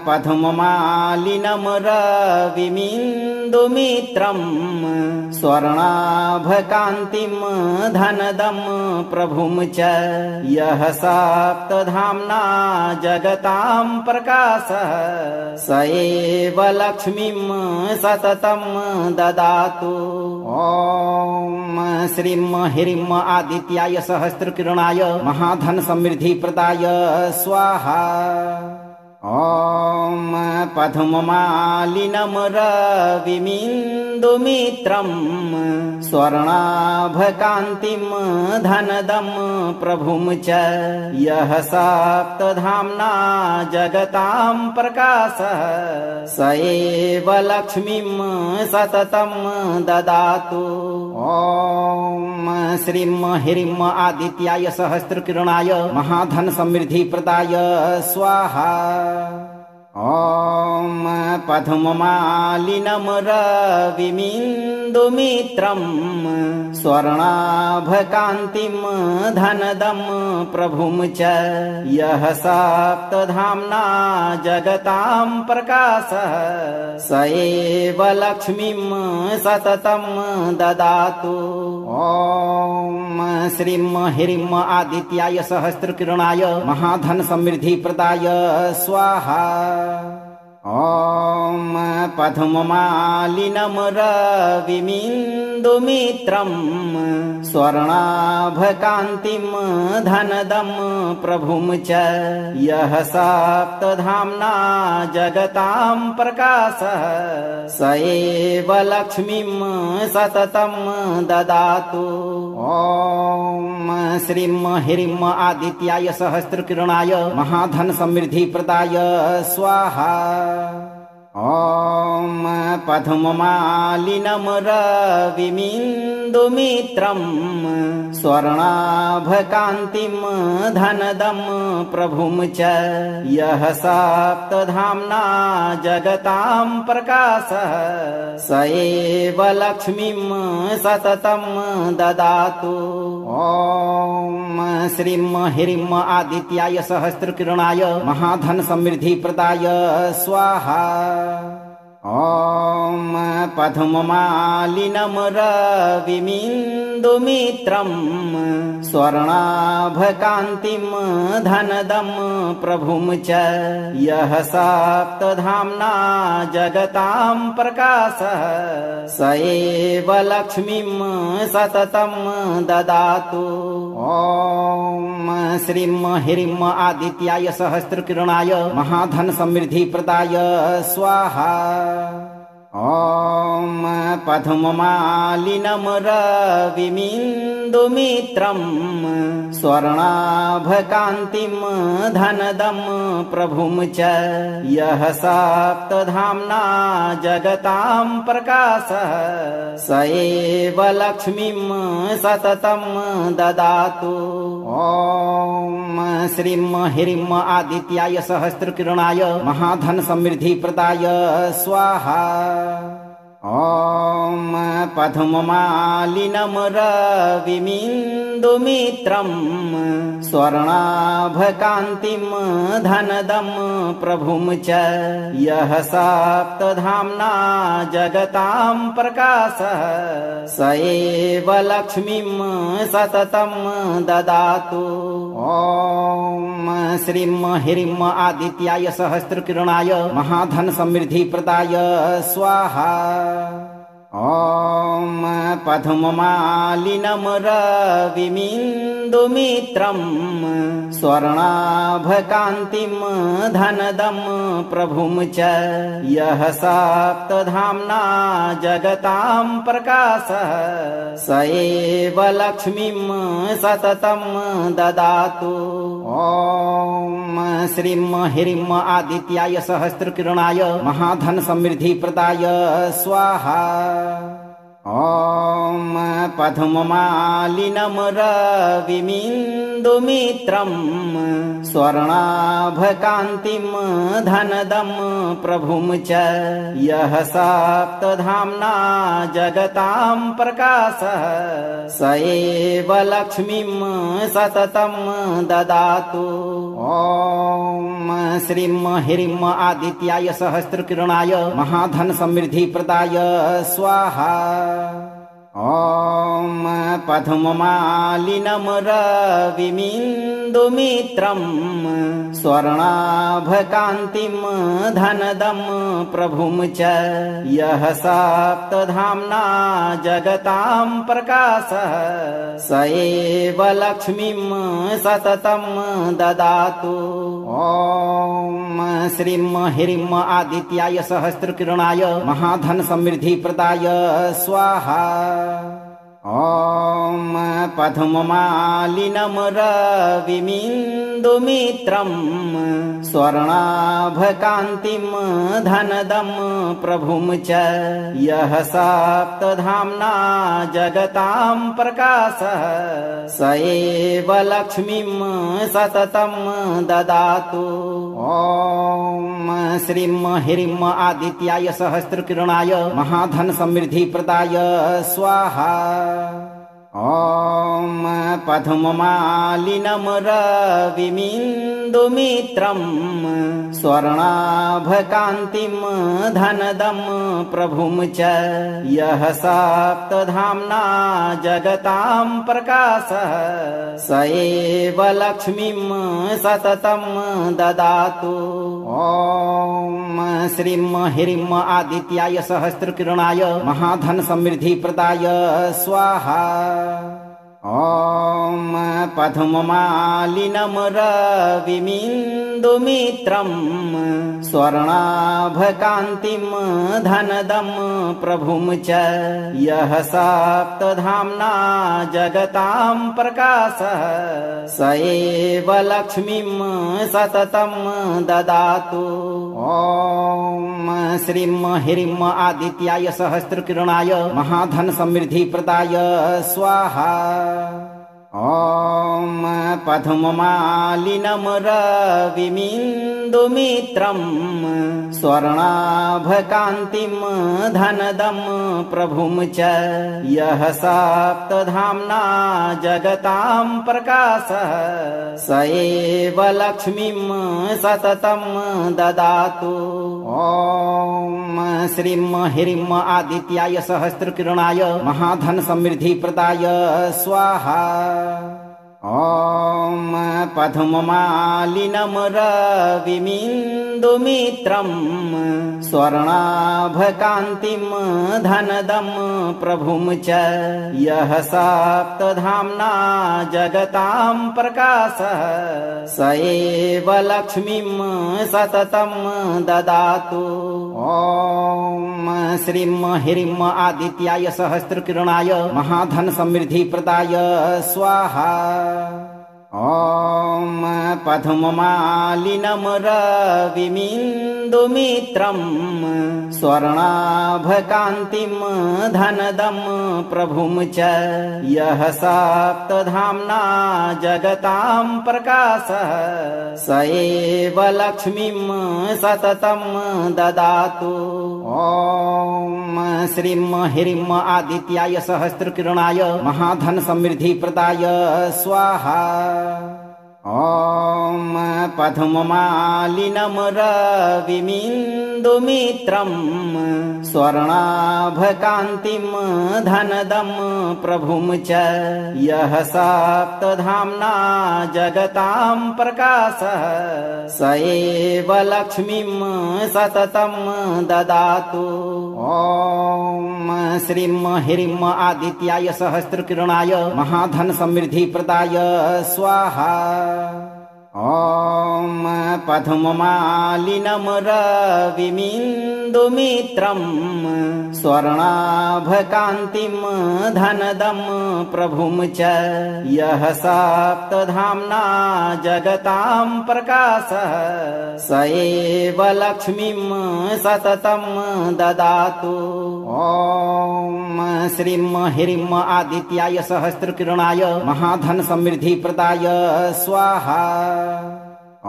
पद्ममालिनं रविमिन्दुमित्रं स्वर्णाभकान्तिं धनदं प्रभुं च यः सप्तधाम्ना जगतां प्रकाशः स एव लक्ष्मीं सततं ददातु। ॐ श्रीं ह्रीं आदित्याय सहस्रकिरणाय महाधन समृद्धि प्रदाय स्वाहा। ॐ पद्ममालिनं रविमिन्दुमित्रं स्वर्णाभकान्तिं धनदं प्रभुं च यः सप्तधाम्ना जगतां प्रकाशः स एव लक्ष्मीं सततं ददातु। ॐ श्रीं ह्रीं आदित्याय सहस्रकिरणाय महाधन समृद्धि प्रदाय स्वाहा। ॐ पद्ममालिनं रविमिन्दुमित्रं स्वर्णाभकान्तिं धनदं प्रभुं च यः सप्तधाम्ना जगतां प्रकाशः स एव लक्ष्मीं सततं ददातु। ॐ श्रीं ह्रीं आदित्याय सहस्रकिरणाय महाधन समृद्धि प्रदाय स्वाहा। ॐ पद्ममालिनं रविमिन्दुमित्रं स्वर्णाभकान्तिं धनदं प्रभुं च यः सप्तधाम्ना जगतां प्रकाशः स एव लक्ष्मीं सततं ददातु। ॐ श्रीं ह्रीं आदित्याय सहस्रकिरणाय महाधन समृद्धिप्रदाय स्वाहा। ॐ पद्ममालिनं रविमिन्दुमित्रं स्वर्णाभकान्तिं धनदं प्रभुं च यः सप्तधाम्ना जगतां प्रकाशः स एव लक्ष्मीं सततं ददातु। ॐ श्रीं ह्रीं आदित्याय सहस्रकिरणाय महाधन समृद्धिप्रदाय स्वाहा। ॐ पद्ममालिनं रविमिन्दुमित्रं स्वर्णाभकान्तिं धनदं प्रभुं च यः सप्तधाम्ना जगतां प्रकाशः स एव लक्ष्मीं सततं ददातु। ॐ श्रीं ह्रीं आदित्याय सहस्रकिरणाय महाधन समृद्धिप्रदाय स्वाहा। ॐ पद्ममालिनं रविमिन्दुमित्रं स्वर्णाभकान्तिं धनदं प्रभुं च यः सप्तधाम्ना जगतां प्रकाशः स एव लक्ष्मीं सततं ददातु। ॐ श्रीं ह्रीं आदित्याय सहस्रकिरणाय महाधन समृद्धिप्रदाय स्वाहा। ॐ पद्ममालिनं रविमिन्दुमित्रं स्वर्णाभकान्तिं धनदं प्रभुं च यः सप्तधाम्ना जगतां प्रकाशः स एव लक्ष्मीं सततं ददातु। ॐ श्रीं ह्रीं आदित्याय सहस्रकिरणाय महाधन समृद्धिप्रदाय स्वाहा। ॐ पद्ममालिनं रविमिन्दुमित्रं स्वर्णाभकान्तिं धनदं प्रभुं च यः सप्तधाम्ना जगतां प्रकाशः स एव लक्ष्मीं सततं ददातु। ॐ श्रीं ह्रीं आदित्याय सहस्रकिरणाय महाधन समृद्धिप्रदाय स्वाहा। ॐ पद्ममालिनं रविमिन्दुमित्रं स्वर्णाभकान्तिं धनदं प्रभुं च यः सप्तधाम्ना जगतां प्रकाशः स एव लक्ष्मीं सततं ददातु। ॐ श्रीं ह्रीं आदित्याय सहस्रकिरणाय महाधन समृद्धिप्रदाय स्वाहा। ॐ पद्ममालिनं रविमिन्दुमित्रं स्वर्णाभकान्तिं धनदं प्रभुं च यः सप्तधाम्ना जगतां प्रकाशः स एव लक्ष्मीं सततं ददातु। ॐ श्रीं ह्रीं आदित्याय सहस्रकिरणाय महाधन समृद्धिप्रदाय स्वाहा। ॐ पद्ममालिनं रविमिन्दुमित्रं स्वर्णाभकान्तिं धनदं प्रभुं च यः सप्तधाम्ना जगतां प्रकाशः स एव लक्ष्मीं सततं ददातु। ॐ श्रीं ह्रीं आदित्याय सहस्रकिरणाय महाधन समृद्धिप्रदाय स्वाहा। ॐ पद्ममालिनं रविमिन्दुमित्रं स्वर्णाभकान्तिं धनदं प्रभुं च यः सप्तधाम्ना जगतां प्रकाशः स एव लक्ष्मीं सततं ददातु। ॐ श्रीं ह्रीं आदित्याय सहस्रकिरणाय महाधन समृद्धि प्रदाय स्वाहा। ॐ पद्ममालिनं रविमिन्दुमित्रं स्वर्णाभकान्तिं धनदं प्रभुं च यः सप्तधाम्ना जगतां प्रकाशः स एव लक्ष्मीं सततं ददातु। ॐ श्रीं ह्रीं आदित्याय सहस्रकिरणाय महाधन समृद्धि प्रदाय स्वाहा। ॐ पद्ममालिनं रविमिन्दुमित्रं स्वर्णाभकान्तिं धनदं प्रभुं च यः सप्तधाम्ना जगतां प्रकाशः स एव लक्ष्मीं सततं ददातु। ॐ श्रीं ह्रीं आदित्याय सहस्रकिरणाय महाधन समृद्धि प्रदाय स्वाहा। ॐ पद्ममालिनं रविमिन्दुमित्रं स्वर्णाभकान्तिं धनदं प्रभुं च यः सप्तधाम्ना जगतां प्रकाशः स एव लक्ष्मीं सततं ददातु। ॐ श्रीं ह्रीं आदित्याय सहस्रकिरणाय महाधन समृद्धि प्रदाय स्वाहा। ॐ पद्ममालिनं रविमिन्दुमित्रं स्वर्णाभकान्तिं धनदं प्रभुं च यः सप्तधाम्ना जगतां प्रकाशः स एव लक्ष्मीं सततं ददातु। ॐ श्रीं ह्रीं आदित्याय सहस्रकिरणाय महाधन समृद्धि प्रदाय स्वाहा। ॐ पद्ममालिनं रविमिन्दुमित्रं स्वर्णाभकान्तिं धनदं प्रभुं च यः सप्तधाम्ना जगतां प्रकाशः स एव लक्ष्मीं सततं ददातु। ॐ श्रीं ह्रीं आदित्याय सहस्रकिरणाय महाधन समृद्धि प्रदाय स्वाहा। ॐ पद्ममालिनं रविमिन्दुमित्रं स्वर्णाभकान्तिं धनदं प्रभुं च यः सप्तधाम्ना जगतां प्रकाशः स एव लक्ष्मीं सततं ददातु। ॐ श्रीं ह्रीं आदित्याय सहस्रकिरणाय महाधन समृद्धि प्रदाय स्वाहा। ॐ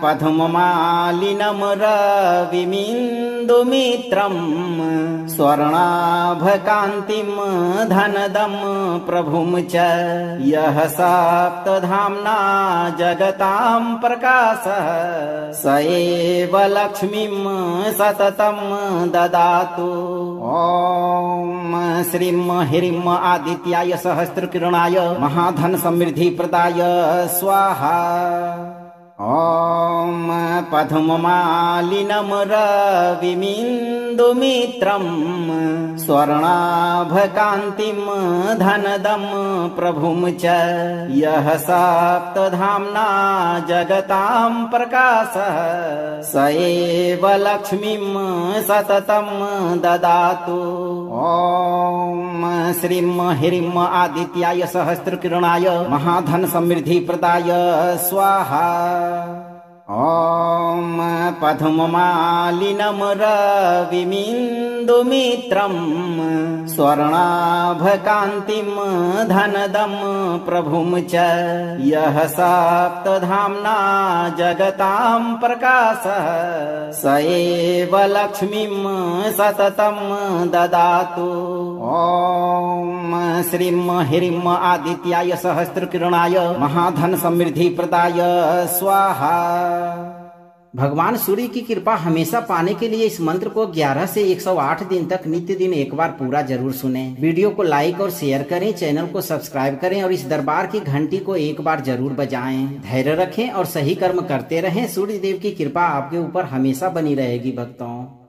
पद्ममालिनं रविमिन्दुमित्रं स्वर्णाभकान्तिं धनदं प्रभुं च यः सप्तधाम्ना जगतां प्रकाशः स एव लक्ष्मीं सततं ददातु। ॐ श्रीं ह्रीं आदित्याय सहस्रकिरणाय महाधन समृद्धि प्रदाय स्वाहा। ॐ पद्ममालिनं रविमिन्दुमित्रं स्वर्णाभकान्तिं धनदं प्रभुं च यः सप्तधाम्ना जगतां प्रकाशः स एव लक्ष्मीं सततं ददातु। ॐ श्रीं ह्रीं आदित्याय सहस्रकिरणाय महाधन समृद्धि प्रदाय स्वाहा। ॐ पद्ममालिनं रविमिन्दुमित्रं स्वर्णाभकान्तिं धनदं प्रभुं च यः सप्तधाम्ना जगतां प्रकाशः स एव लक्ष्मीं सततं ददातु। ॐ श्रीं ह्रीं आदित्याय सहस्रकिरणाय महाधन समृद्धि प्रदाय स्वाहा। भगवान सूर्य की कृपा हमेशा पाने के लिए इस मंत्र को 11 से 108 दिन तक नित्य दिन एक बार पूरा जरूर सुने। वीडियो को लाइक और शेयर करें, चैनल को सब्सक्राइब करें और इस दरबार की घंटी को एक बार जरूर बजाएं। धैर्य रखें और सही कर्म करते रहें। सूर्य देव की कृपा आपके ऊपर हमेशा बनी रहेगी भक्तों।